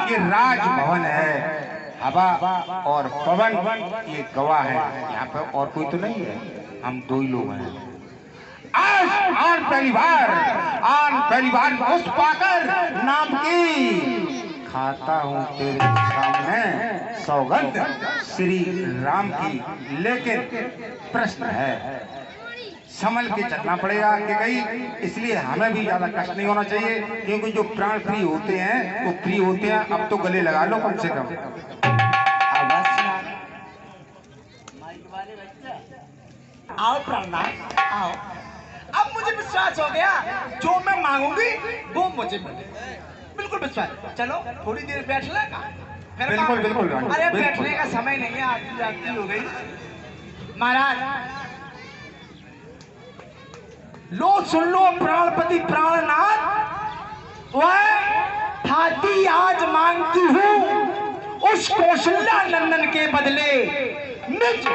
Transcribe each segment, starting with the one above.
ये राजभवन है। हवा और पवन ये गवाह है, यहाँ पे और कोई तो नहीं है, हम दो ही लोग हैं। आज पहली बार उस पाकर नाम की खाता हूँ तेरे सामने सौगंध श्री राम की, लेकिन प्रश्न है संभल के चलना पड़ेगा कि कहीं, इसलिए हमें भी ज्यादा कष्ट नहीं होना चाहिए, क्योंकि जो प्राण फ्री होते हैं वो फ्री होते हैं। अब तो गले लगा लो कम से कम। आओ प्रणाम, आओ। अब मुझे विश्वास हो गया, जो मैं मांगूंगी वो मुझे मिलेगा, बिल्कुल विश्वास। चलो थोड़ी देर बैठ लेगा, बिल्कुल बिल्कुल। अरे बैठने का समय नहीं है, आरती हो गई। महाराज लो सुन लो, प्राणपति प्राणनाथ, वह हाथी आज मांगती हूँ उस कौशल्या नंदन के बदले, निज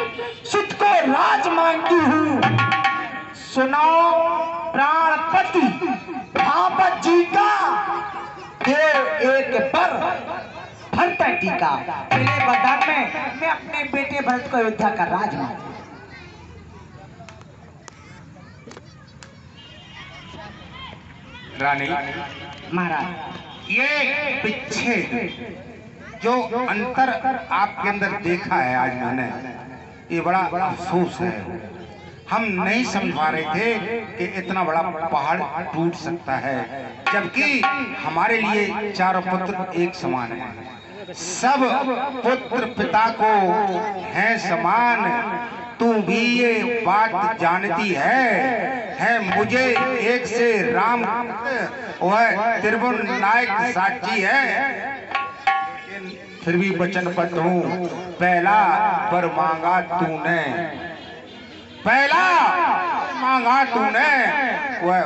सुत को राज मांगती हूँ। सुनाओ प्राणपति भापत जी का देव एक पर भरत टीका। मेरे वरदान में मैं अपने बेटे भरत को अयोध्या का राज मांगू। रानी महाराज ये विच्छेद जो अंतर आपके अंदर देखा है आज मैंने, ये बड़ा अफसोस है। हम नहीं समझ पा रहे थे कि इतना बड़ा पहाड़ टूट सकता है, जबकि हमारे लिए चारों पुत्र एक समान हैं। सब पुत्र पिता को हैं समान, तू भी ये बात जानती है मुझे एक से राम वह त्रिभुवन नायक साक्षी है। फिर भी वचनबद्ध हूँ, पहला वर मांगा तूने, पहला मांगा तूने, वह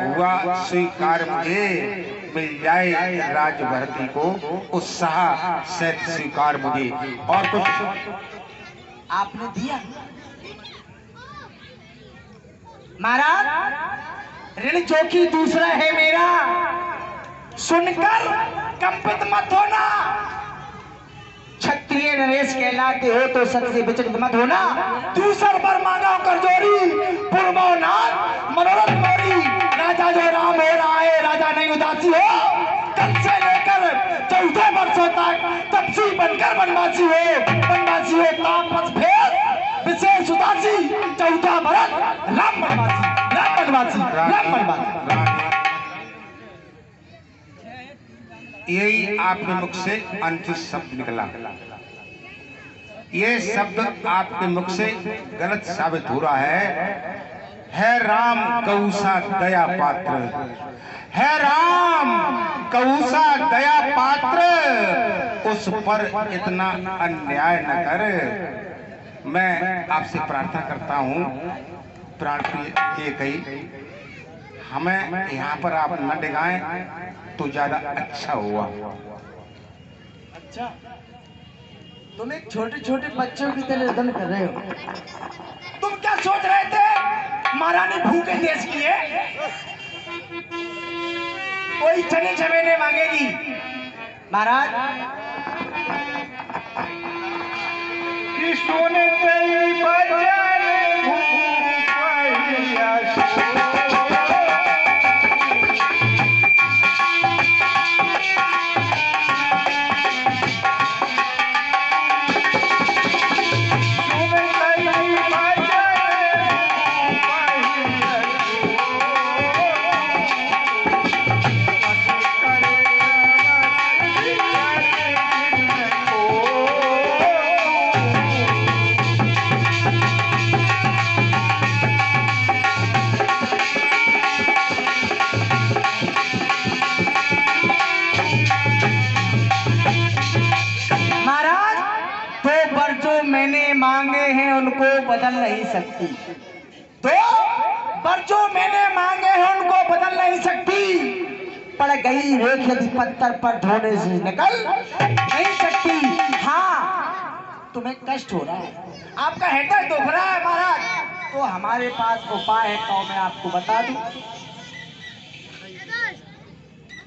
हुआ स्वीकार, मुझे मिल जाए राजभरती को उत्साह से स्वीकार मुझे। और कुछ आपने दिया महाराज, ऋण जोखी दूसरा है मेरा, सुनकर कंपित मत होना। क्षत्रिय नरेश कहलाते हो तो सबसे विचलित मत होना। दूसर पर मांगा कर जोरी, पूर्वनाथ मनोरथ मोरी, राजा जो राम हो रहा है, राजा नहीं उदासी हो। कल से लेकर 14 वर्षों तक तपसी बनकर बनवासी हो तापस भेद विशेष उदासी, 14 भरत राम बनवासी। यही आपके मुख से अंतिम शब्द निकला। ये शब्द आपके मुख से गलत साबित हो रहा है राम कौसा दया पात्र, है राम कौसा दया पात्र, उस पर इतना अन्याय न कर। मैं आपसे प्रार्थना करता हूँ प्राण के कई, हमें यहाँ पर आप न डिगाएं तो ज्यादा अच्छा हुआ। अच्छा, तुम एक छोटे छोटे बच्चों की तरह दंड कर रहे हो। तुम क्या सोच रहे थे महारानी भूखे देश की है, कोई चने चमेले मांगेगी। महाराज कृष्ण ने कई बचन भूपाया, मांगे हैं उनको बदल नहीं सकती, तो पर जो मैंने मांगे हैं उनको बदल नहीं सकती। पड़ गई रेख यदि पत्थर पर धोने से निकल नहीं सकती। हाँ, तुम्हें कष्ट हो रहा है, आपका हृदय दुख रहा है महाराज, तो हमारे पास उपाय है, तो मैं आपको बता दूं।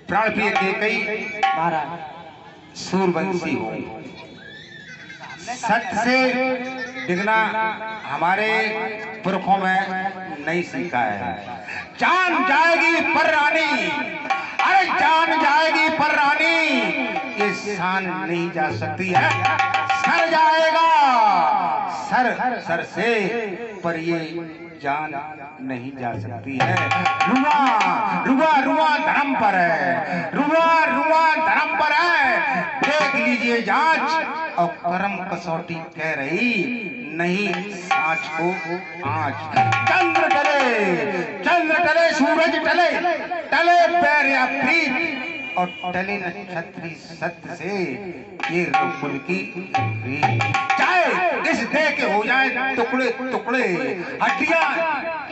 प्राण प्रिय केकई महाराज सूर्यवंशी हो। सत्य से डिगना हमारे पुरखों में नहीं सीखा है। जान जाएगी पर रानी, अरे जान जाएगी पर रानी, ये शान नहीं जा सकती है। सर जाएगा सर से, पर ये जान नहीं जा सकती है। रुआ धर्म पर है, रुआ धर्म पर है। देख लीजिए जांच और कर्म कसौटी कह रही नहीं सांच को आंच। चंद्र टले सूरज टले, टले पैर या प्रीत और टले नक्षत्री सत्य से, ये रुकुल की चाहे इस देह के हो जाए टुकड़े टुकड़े, हड्डियां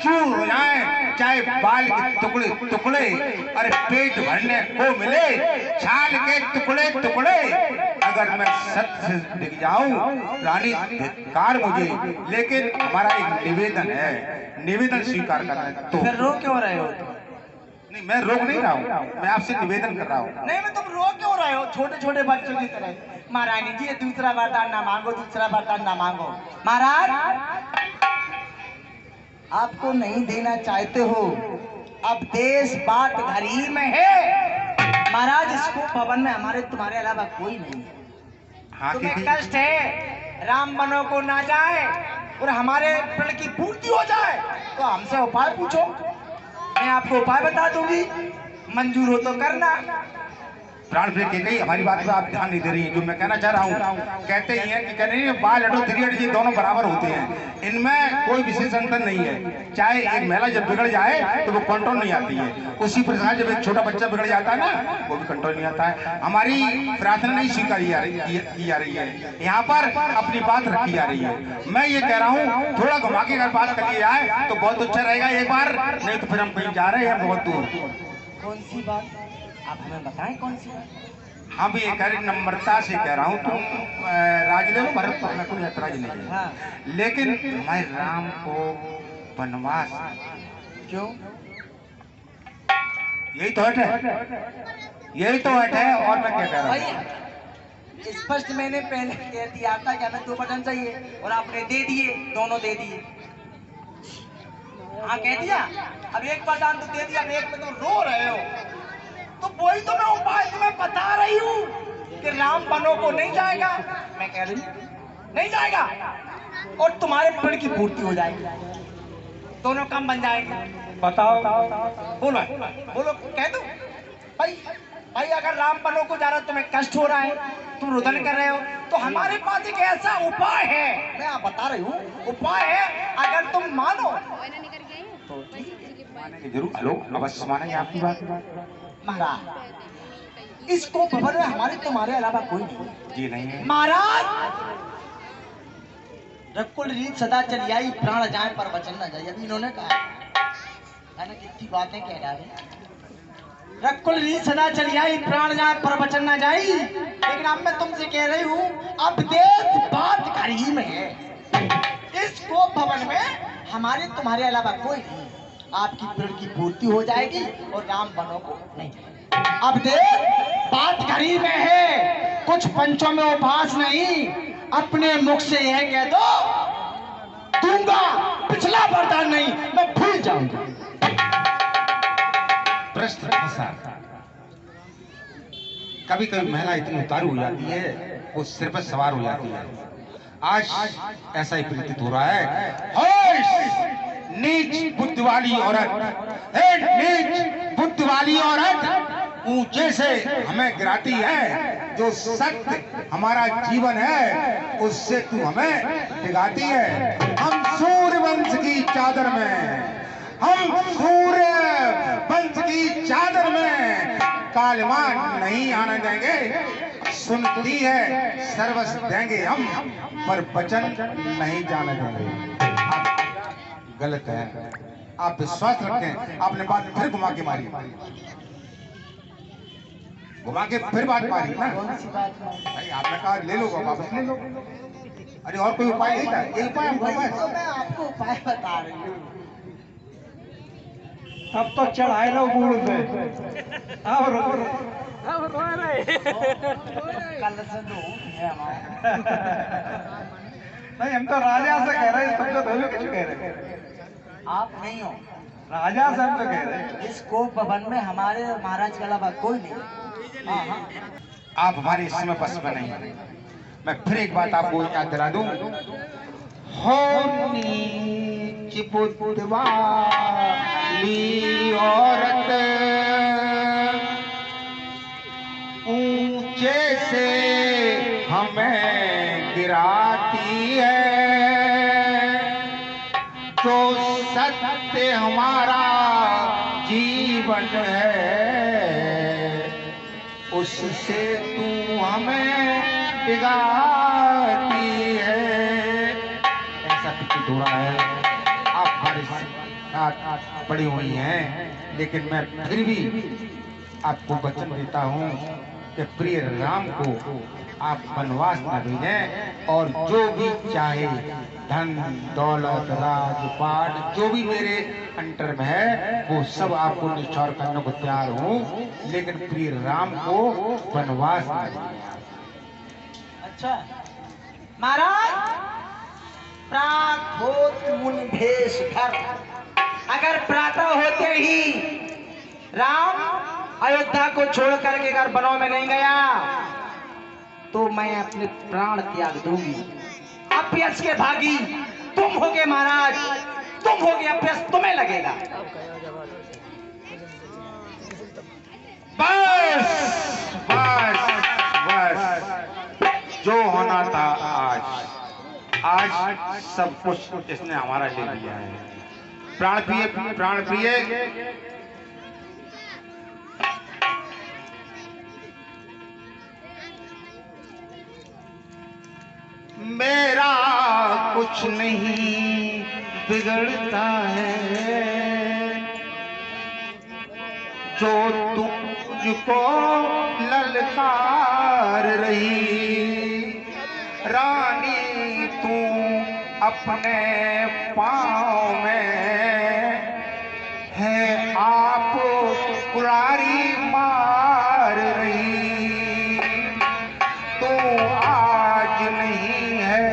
चूर हो जाए, चाहे बाल के टुकड़े टुकड़े, अरे पेट भरने को मिले छाल के टुकड़े टुकड़े। अगर मैं सत्य से दिख जाऊं रानी धिक्कार मुझे, लेकिन हमारा एक निवेदन है, निवेदन स्वीकार करना है। तो फिर रो क्यों रहे हो? नहीं, मैं रोक नहीं रहा हूँ, मैं आपसे निवेदन कर रहा हूँ। नहीं, मैं तुम रो क्यों रहे हो? छोटे छोटे बच्चों की तरह। महारानी जी दूसरा वरदान ना मांगो, दूसरा वरदान ना मांगो। महाराज आपको नहीं देना चाहते हो, अब देश बात घर ही में है। महाराज इसको भवन में हमारे तुम्हारे अलावा कोई नहीं है। हाँ, तुम्हें कष्ट है राम बनों को ना जाए और हमारे प्रण की पूर्ति हो जाए, तो हमसे उपाय पूछो, मैं आपको उपाय बता दूंगी, मंजूर हो तो करना। प्राण प्रिय के गई हमारी बात पे आप ध्यान नहीं दे रही है। जो मैं कहना चाह रहा हूँ, कहते ही हैं कि कह रही है बाल अडो थ्री ये दोनों बराबर होते हैं, इनमें कोई विशेष अंतर नहीं है। चाहे एक महिला जब बिगड़ जाए तो वो कंट्रोल नहीं आती है, उसी प्रकार जब एक छोटा बच्चा बिगड़ जाता है ना, वो भी कंट्रोल नहीं आता है। हमारी प्रार्थना नहीं स्वीकारी की जा रही है, यहाँ पर अपनी बात रखी जा रही है। मैं ये कह रहा हूँ थोड़ा घुमा के अगर बात कर लिया जाए तो बहुत अच्छा रहेगा एक बार, नहीं तो फिर हम कहीं जा रहे हैं बहुत दूर। कौन सी बात आप हमें बताएं, कौन सी बात? हाँ भी एक नम्रता से कह रहा हूँ, तुम राज ले लो, भरत पर मैं कोई ऐतराज नहीं है। हाँ। लेकिन मैं राम को वनवास क्यों? यही तो हट है, यही तो हट है। और मैं क्या कह रहा हूँ, स्पष्ट मैंने पहले कह दिया था कि हमें 2 बटन चाहिए और आपने दे दिए, दोनों दे दिए। हाँ कह दिया, अब एक बटन तो दे दिया, अब एक में तुम रो रहे हो, तो वही तो मैं उपाय तुम्हें बता रही हूँ कि राम बनों को नहीं जाएगा। मैं कह रही नहीं जाएगा और तुम्हारे प्रण की पूर्ति हो जाएगी, दोनों काम बन जाएंगे। बताओ बोलो बोलो, कह दो भाई। भाई अगर राम बनों को जा रहा तुम्हें कष्ट हो रहा है, तुम रुदन कर रहे हो, तो हमारे पास एक ऐसा उपाय है, मैं आप बता रही हूँ उपाय है, अगर तुम मानो तो जरूर। हेलो, अवश्य मानेंगे आपकी बात। महाराज इसको भवन में हमारे तुम्हारे अलावा कोई नहीं जी नहीं है महाराज। रकुल रीत सदा चली आई, प्राण जाए पर वचन न जाए, अभी इन्होंने कहा है ना, कितनी बातें कह रहा है। रकुल रीत सदा चली आई, प्राण जाए पर वचन न जाई, लेकिन अब मैं तुमसे कह रही हूँ अब देश बात घर ही में है, इसको भवन में हमारे तुम्हारे अलावा कोई नहीं, आपकी प्रण की पूर्ति हो जाएगी और राम बनों को नहीं। अब देख बात घड़ी में है, कुछ पंचों में उपहास नहीं, अपने मुख से यह कह दो दूंगा, पिछला वरदान नहीं, मैं भूल जाऊंगा। प्रश्न फंसा। कभी कभी महिला इतनी उतारू हो जाती है, वो सिर पर सवार हो जाती है। आज ऐसा ही प्रतीत हो रहा है। नीच बुद्धि वाली औरत, नीच बुद्धि वाली औरत ऊंचे से हमें गिराती है, जो सत्य हमारा जीवन है उससे तू हमें डिगाती है। हम सूर्य वंश की चादर में, हम सूर्य वंश की चादर में कालमान नहीं आने देंगे। सुनती है सर्वस्व देंगे हम, पर वचन नहीं जाने देंगे। गलत है, आप विश्वास रखें। आपने बात फिर घुमा के मारी, घुमा के फिर बात मारी ना। भाई आपने कहा ले लो, वापस ले लो। अरे और कोई उपाय नहीं था, ये उपाय तो मैं आपको उपाय बता रही हूँ। अब तो चढ़ाए लो गुड़ पे। अब कल से तो है हमारा। नहीं, हम तो राजा से कह रहे हैं, तुम तो धोबी कुछ कह रहे हैं। आप नहीं हो। राजा से हम तो कह रहे हैं। इस कोप भवन में हमारे महाराज के अलावा कोई नहीं। हाँ हाँ। आप हमारे इस समय बस में नहीं हैं। मैं फिर एक बात आपको याद दिला दूं, हो नीच बुद्ध वाली औरत ऊंचे से हमें गिराती है, जो सत्य हमारा जीवन है उससे तू हमें बिगाड़ती है। ऐसा प्रतीत हो रहा है आप हमारे साथ पड़ी हुई हैं, लेकिन मैं फिर भी आपको वचन देता हूँ कि प्रिय राम को आप वनवास न भेजें, और जो भी चाहे धन दौलत राजपाट जो भी मेरे अंटर में है वो सब आपको निछावर करने को तैयार हूँ, लेकिन प्रिय राम को वनवास न भेजें। अच्छा महाराज, प्रात होत मुन भेष धर, अगर प्रातः होते ही राम अयोध्या को छोड़ करके अगर वनों में नहीं गया तो मैं अपने प्राण त्याग दूंगी। अपयश के भागी तुम होगे महाराज, तुम होगे, अपयश तुम्हें लगेगा। बस बस बस, जो होना था आज सब कुछ इसने हमारा ले लिया है। प्राण प्रिय मेरा कुछ नहीं बिगड़ता है, जो तुझको ललकार रही। रानी तू अपने पाँव में है आप कुरारी मार रही। तू आज नहीं है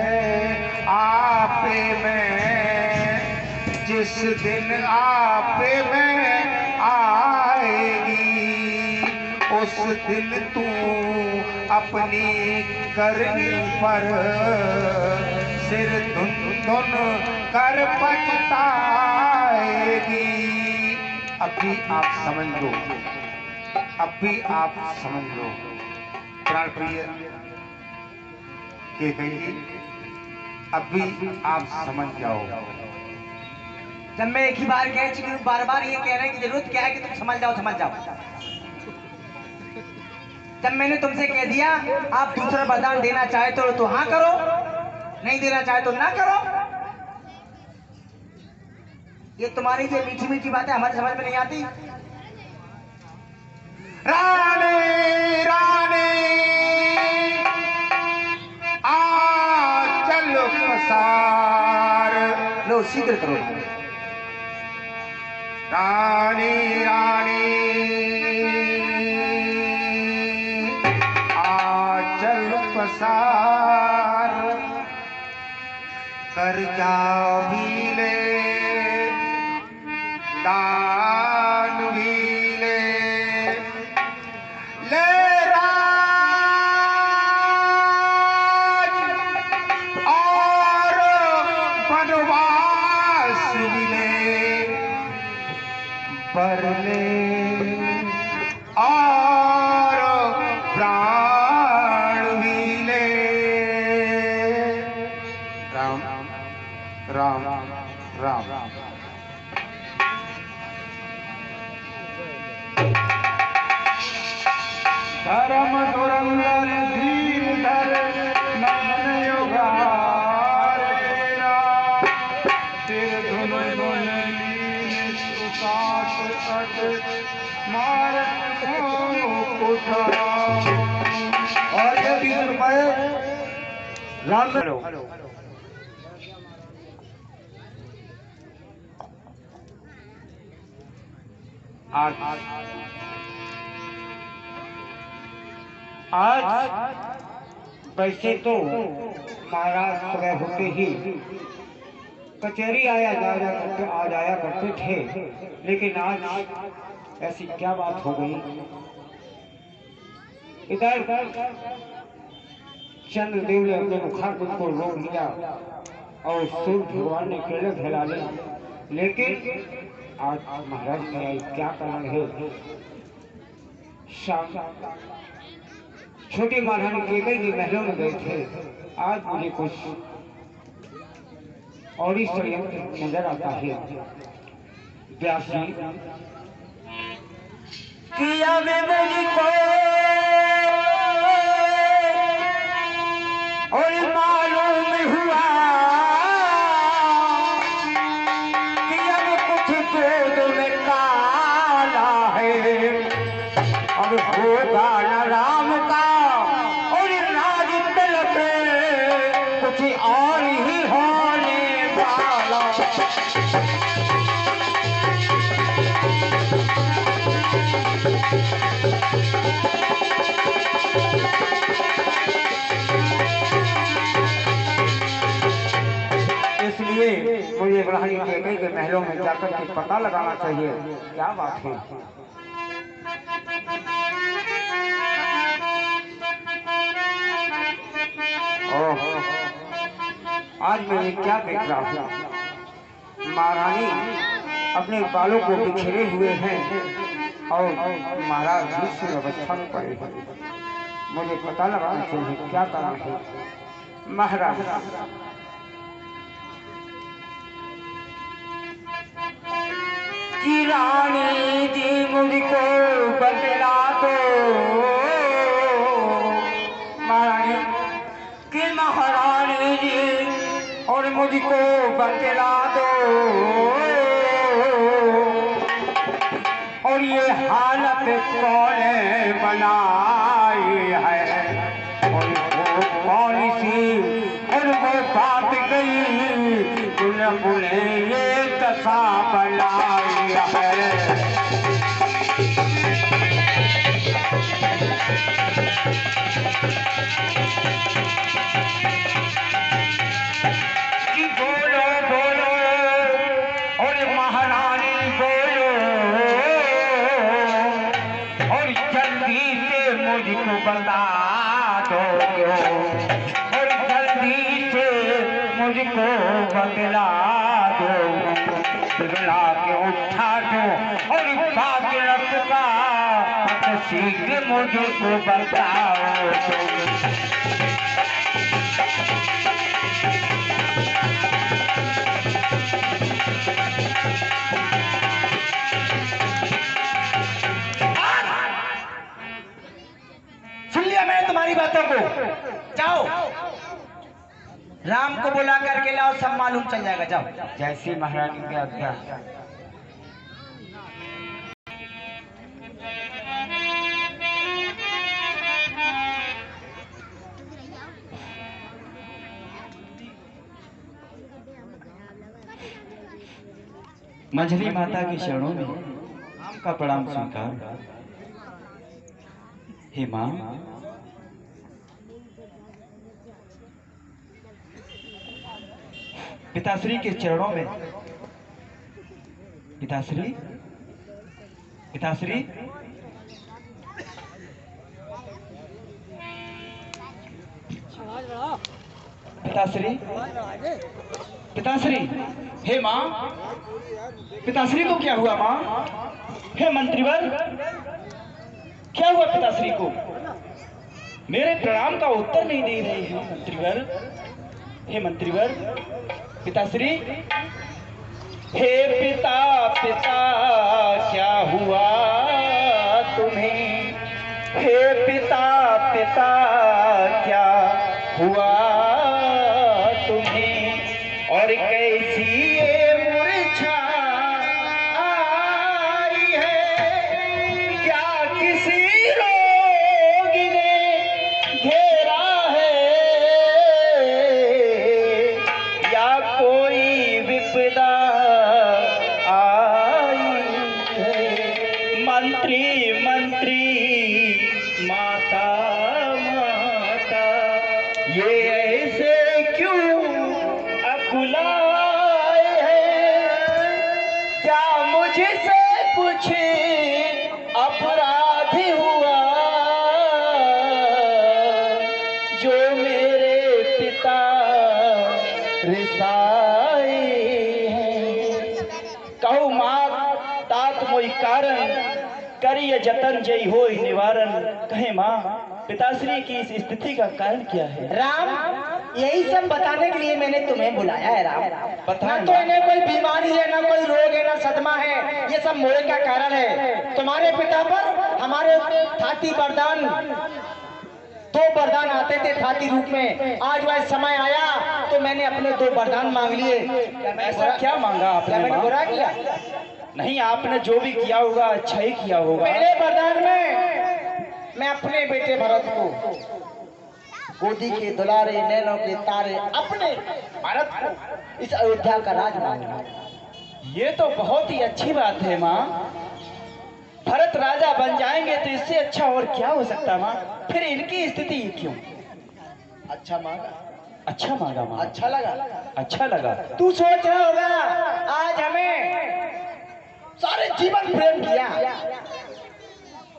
आपे में, जिस दिन आपे में आएगी उस दिन तू अपनी करनी पर सिर धुन धुन कर पछताएगी। अभी आप समझ लो, अभी आप समझ लो प्राण प्रिय के कही, अभी आप समझ जाओ। जब मैं एक ही बार कह चुकी हूँ, बार बार ये कहने की जरूरत क्या है कि तुम समझ जाओ समझ जाओ। जब मैंने तुमसे कह दिया आप दूसरा वरदान देना चाहे तो हाँ करो, नहीं देना चाहे तो ना करो। ये तुम्हारी जो मीठी मीठी बातें हमारी समझ में नहीं आती। रानी रानी आ चल पसार, लो शीघ्र करो। रानी रानी आ चल पसार, कर जा भी ले दान भी ले, ले राज और वनवास भी ले, पर ले और प्राण भी ले। राम राम राम राम। धर्म धुरंधर धीरधर नमन युगार तेरा, सिर धुन धुन लीन सुसात अट मार उठा। और ये 20 रुपए राम में आज आज वैसे तो महाराज सुबह होते ही कचहरी आ जाया करते थे, लेकिन आज ऐसी क्या बात हो गई। इधर चंद्रदेव ने अपने मुखारबिंद को रोक लिया और सूर्य भगवान ने केले फैला ली, लेकिन आज महाराज ने क्या कारण है। शाम छोटी महारानी केकई के महलों में गए थे। आज मुझे कुछ और ही षड्यंत्र नजर आता है। व्यास जी किया मुझको और मालूम हुआ कि अब कुछ दूध में काला है, अब होगा न राम का और राज तलक कुछ और ही होने वाला। इसलिए मुझे इब्राहिम केकई के महलों में जाकर के पता लगाना चाहिए क्या बात है। आज मैं ये क्या देख रहा हूँ। महारानी अपने बालों को बिखेरे हुए हैं और महाराज दूसरी अवस्था में पड़े हैं। मुझे पता लगाना चाहिए क्या कारण है। महाराज की रानी जी मुझको बतला दो, महारानी की महारानी जी और मुझको बतला दो, और ये हालत कौन बनाई है और वो कौन सी और वो बात गई पुणे ये दशा बनाई है। कि बोलो बोलो और महारानी बोलो और जल्दी से मुझको बता दो और जल्दी से मुझको बतला दो, बिगला के उठा दो और बात रखा तो शीघ्र मुझको बताओ तो। सुन लिया मैंने तुम्हारी बातों को। जाओ राम को बुला करके लाओ, सब मालूम चल जाएगा। जाओ। जैसी महारानी की आज्ञा। मंझली माता के चरणों में राम का प्रणाम स्वीकार। हे मां, पिताश्री के चरणों में। पिताश्री, पिताश्री, पिताश्री, पिताश्री। हे मां, पिताश्री को क्या हुआ मां? हे मंत्रीवर, क्या हुआ पिताश्री को? मेरे प्रणाम का उत्तर नहीं दे रहे हैं मंत्रीवर। हे मंत्रीवर, पिताश्री। हे पिता, पिता क्या हुआ तुम्हें? हे पिता, पिता क्या हुआ तुम्हें? और कैसी ये मूर्छा आई है? क्या किसी रोग ने घेरा है या कोई विपदा आई है? मंत्री मंत्री माता ये ऐसे क्यों अकुलाए हैं, क्या मुझसे कुछ अपराध हुआ जो मेरे पिता रिसाए हैं। कहू मात तात मोई कारण, करिय जतन जय हो निवारण। कहे माँ, पिताश्री की इस स्थिति का कारण क्या है? राम, यही सब बताने के लिए मैंने तुम्हें बुलाया है राम। ना तो इन्हें कोई बीमारी है, ना कोई रोग है, ना सदमा है, ये सब मोह का कारण है। तुम्हारे पिता पर हमारे थाती वरदान, दो वरदान आते थे थाती रूप में। आज वह समय आया तो मैंने अपने दो वरदान मांग लिए। ऐसा क्या मांगा आपने? मैंने बुरा किया? नहीं, आपने जो भी किया होगा अच्छा ही किया होगा। पहले वरदान में मैं अपने बेटे भरत को, गोदी के दुलारे नैनों के तारे, अपने भरत को इस अयोध्या का राज मांगा। ये तो बहुत ही अच्छी बात है माँ। भरत राजा बन जाएंगे तो इससे अच्छा और क्या हो सकता माँ? फिर इनकी स्थिति क्यों? अच्छा मांगा? अच्छा मांगा माँ। अच्छा लगा? अच्छा लगा। तू सोच रहा होगा आज हमें सारे जीवन प्रेम किया,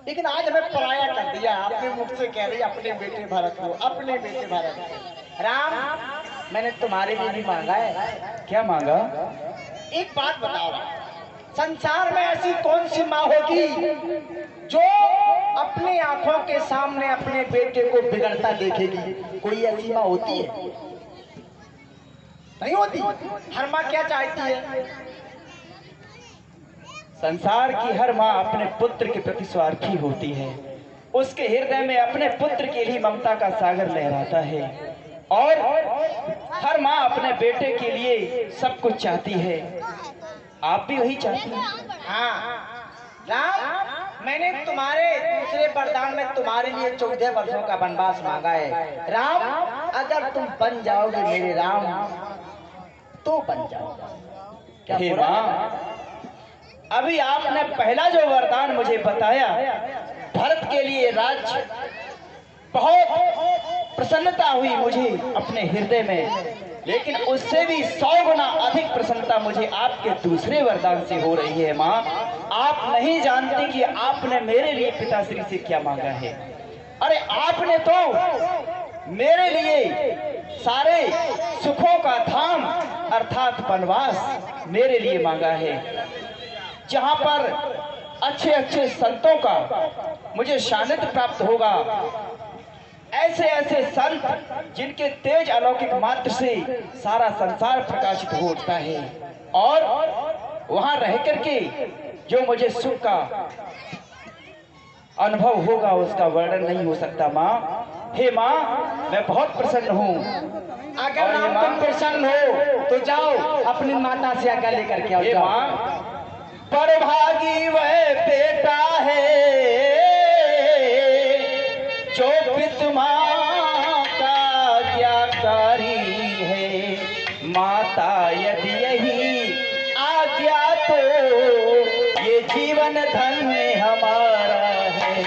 लेकिन आज हमें पराया कर दिया। अपने मुख से कह रही अपने बेटे भरत को, अपने बेटे भरत को। राम, मैंने तुम्हारे लिए भी मांगा है। क्या मांगा? एक बात बताओ, संसार में ऐसी कौन सी माँ होगी जो अपनी आंखों के सामने अपने बेटे को बिगड़ता देखेगी? कोई ऐसी माँ होती है? नहीं होती। हर माँ क्या चाहती है? संसार की हर माँ अपने पुत्र के प्रति स्वार्थी होती है। उसके हृदय में अपने पुत्र के लिए ममता का सागर लहराता है और हर माँ अपने बेटे के लिए सब कुछ चाहती है। आप भी वही चाहती हैं? हाँ राम, मैंने तुम्हारे दूसरे वरदान में तुम्हारे लिए 14 वर्षों का वनवास मांगा है। राम, अगर तुम बन जाओगे मेरे राम तो बन जाओगे। क्या हे बुरा? माँ, अभी आपने पहला जो वरदान मुझे बताया, भरत के लिए राज्य, बहुत प्रसन्नता हुई मुझे अपने हृदय में, लेकिन उससे भी 100 गुना अधिक प्रसन्नता मुझे आपके दूसरे वरदान से हो रही है माँ। आप नहीं जानती कि आपने मेरे लिए पिताश्री से क्या मांगा है। अरे आपने तो मेरे लिए सारे सुखों का धाम अर्थात वनवास मेरे लिए मांगा है, जहां पर अच्छे अच्छे संतों का मुझे सानिध्य प्राप्त होगा। ऐसे ऐसे संत जिनके तेज अलौकिक मात्र से सारा संसार प्रकाशित हो उठता है और वहां रह करके जो मुझे सुख का अनुभव होगा उसका वर्णन नहीं हो सकता माँ। हे माँ, मैं बहुत प्रसन्न हूँ। अगर आप तुम प्रसन्न हो तो जाओ अपनी माता से आज्ञा लेकर के आओ। हे माँ, बड़भागी वह बेटा है जो पिता माँ का आज्ञाकारी है। माता यदि यही आज्ञा तो ये जीवन धन्य हमारा है।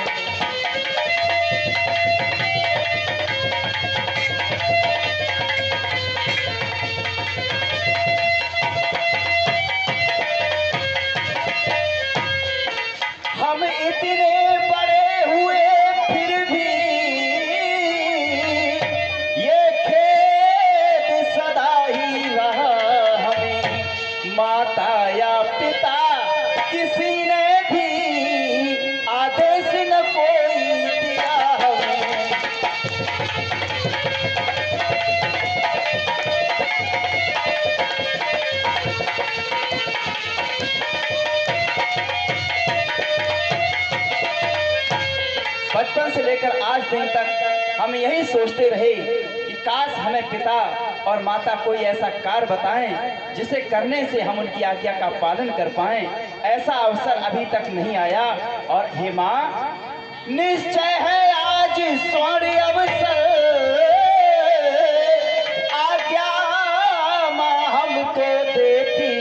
हम इतने बड़े हुए फिर भी ये खेद सदा ही रहा हमें। माता या पिता किसी ने भी आदेश न कोई दिया हमें। बचपन से लेकर आज दिन तक हम यही सोचते रहे कि काश हमें पिता और माता कोई ऐसा कार्य बताएं जिसे करने से हम उनकी आज्ञा का पालन कर पाएं। ऐसा अवसर अभी तक नहीं आया और हे माँ, निश्चय है आज स्वर्ण अवसर आज्ञा माँ हमको देती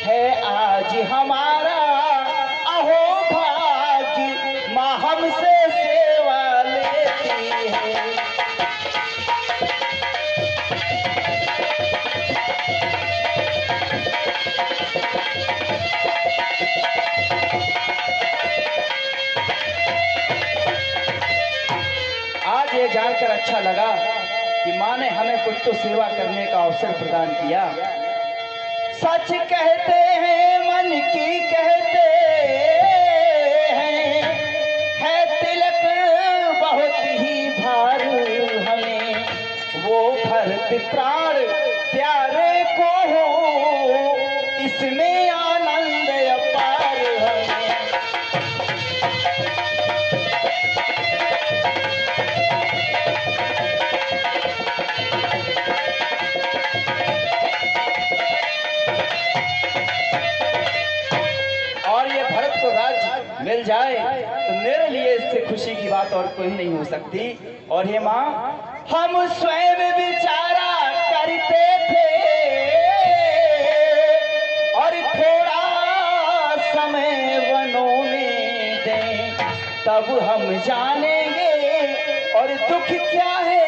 है आज हमारा अहो भाग्य माँ हमसे सेवा लेती है। ये जानकर अच्छा लगा कि माँ ने हमें कुछ तो सेवा करने का अवसर प्रदान किया। सच कहते हैं मन की कहते हैं, है तिलक बहुत ही भार हमें, वो भरत प्राण प्यारे को हो, इसमें आनंद अपार हमें। मिल जाए तो मेरे लिए इससे खुशी की बात और कोई नहीं हो सकती। और हे माँ, हम स्वयं विचारा करते थे और थोड़ा समय वनों में दें, तब हम जानेंगे और दुख क्या है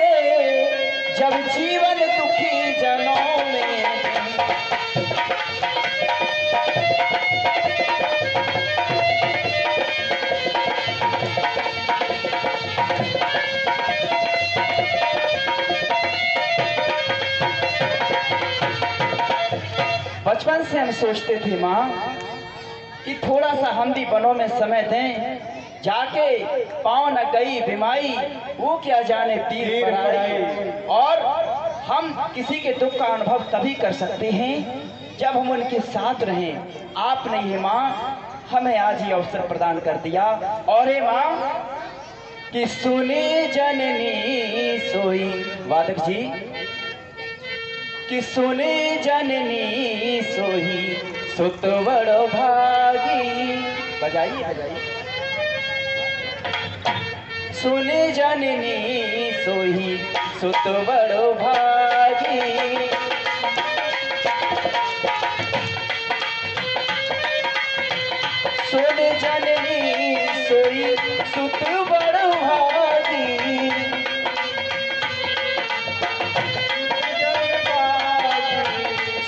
जब जीवन दुखी जनों में। बचपन से हम सोचते थे माँ कि थोड़ा सा हम भी वनों में समय दें, जाके पाँव न गई बीमाई, वो क्या जाने तीर पराई। और हम किसी के दुख का अनुभव तभी कर सकते हैं जब हम उनके साथ रहें। आपने ये माँ हमें आज ये अवसर प्रदान कर दिया। और ये माँ कि सुने जननी सोई, वादक जी, कि सुने जननी सोही सुत बड़ो भागी। बजाइए बजाइए। सुने जननी सोही सुत बड़ो भागी, सुने जननी सोही सुत बड़ो भागी,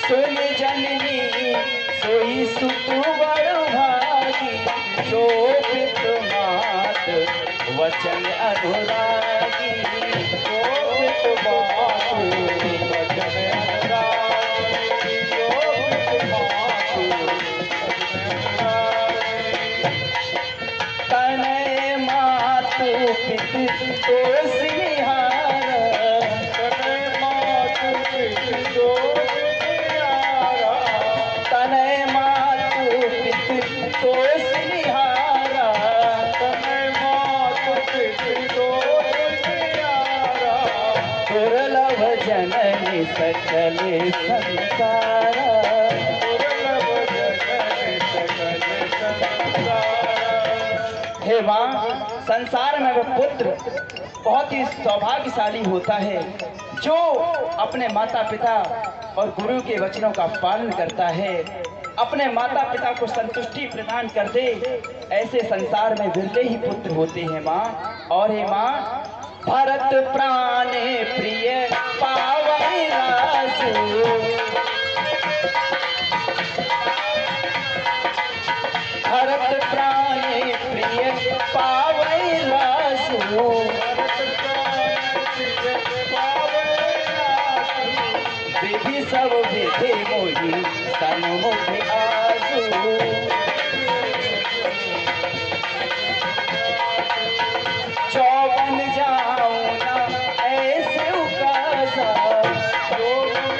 सुन जननी सोई सुत बड़ भागी, जो पित मात वचन अनुरागी, जो पित मात वचन अनुरागी, जो पित मात वचन अनुरागी। तनय मात पित तोष निहार, तनय मात पित तोष निहारा, तनय मात पित तोष निहारा, तनय मात पित तोष निहारा, दुर्लभ जननी सकल संसारा, दुर्लभ जननी सकल संसारा। हे माँ, संसार में वह पुत्र बहुत ही सौभाग्यशाली होता है जो अपने माता पिता और गुरु के वचनों का पालन करता है, अपने माता पिता को संतुष्टि प्रदान कर दे। ऐसे संसार में विरले ही पुत्र होते हैं माँ। और हे माँ, भरत प्राण प्रिय पावै रासु, भरत प्राण प्रिय पावै रासु, विधि सब विधि मोहि सन्मुख आसु, चौबन जाऊं ना ऐसे उकासा, चौबन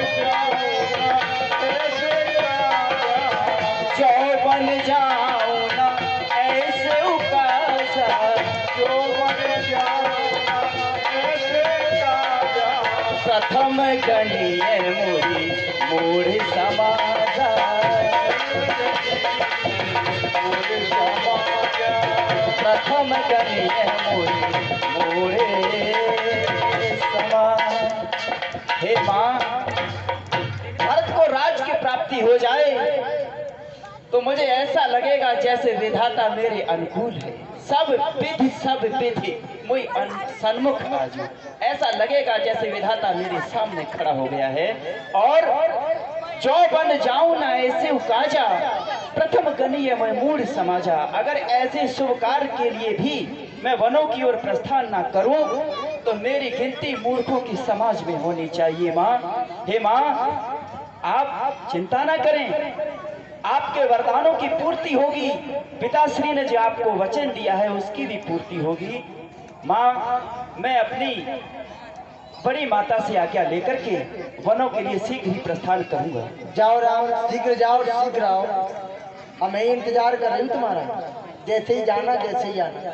जाऊं ना ऐसे उकासा, प्रथम गणिय मोहि मूढ़ समाजा, प्रथम गणिय मोहि मूढ़ समाजा। हे माँ, भारत को राज की प्राप्ति हो जाए तो मुझे ऐसा लगेगा जैसे विधाता मेरे अनुकूल है। सब विधि मुझे सन्मुख आज, ऐसा लगेगा जैसे विधाता मेरे सामने खड़ा हो गया है। और जो बन जाऊं ना ऐसे उकाजा, प्रथम गणीय मैं मूढ़ समाजा। अगर ऐसे शुभ कार्य के लिए भी मैं वनों की ओर प्रस्थान ना करूं तो मेरी गिनती मूर्खों की समाज में होनी चाहिए माँ। हे माँ, आप चिंता ना करें, आपके वरदानों की पूर्ति होगी। पिताश्री ने जो आपको वचन दिया है उसकी भी पूर्ति होगी। माँ, मैं अपनी बड़ी माता से आज्ञा लेकर के वनों के लिए शीघ्र ही प्रस्थान करूंगा। जाओ राम, शीघ्र जाओ, शीघ्र आओ। अब मैं इंतजार कर रही हूँ तुम्हारा, जैसे ही जाना, जैसे ही आना।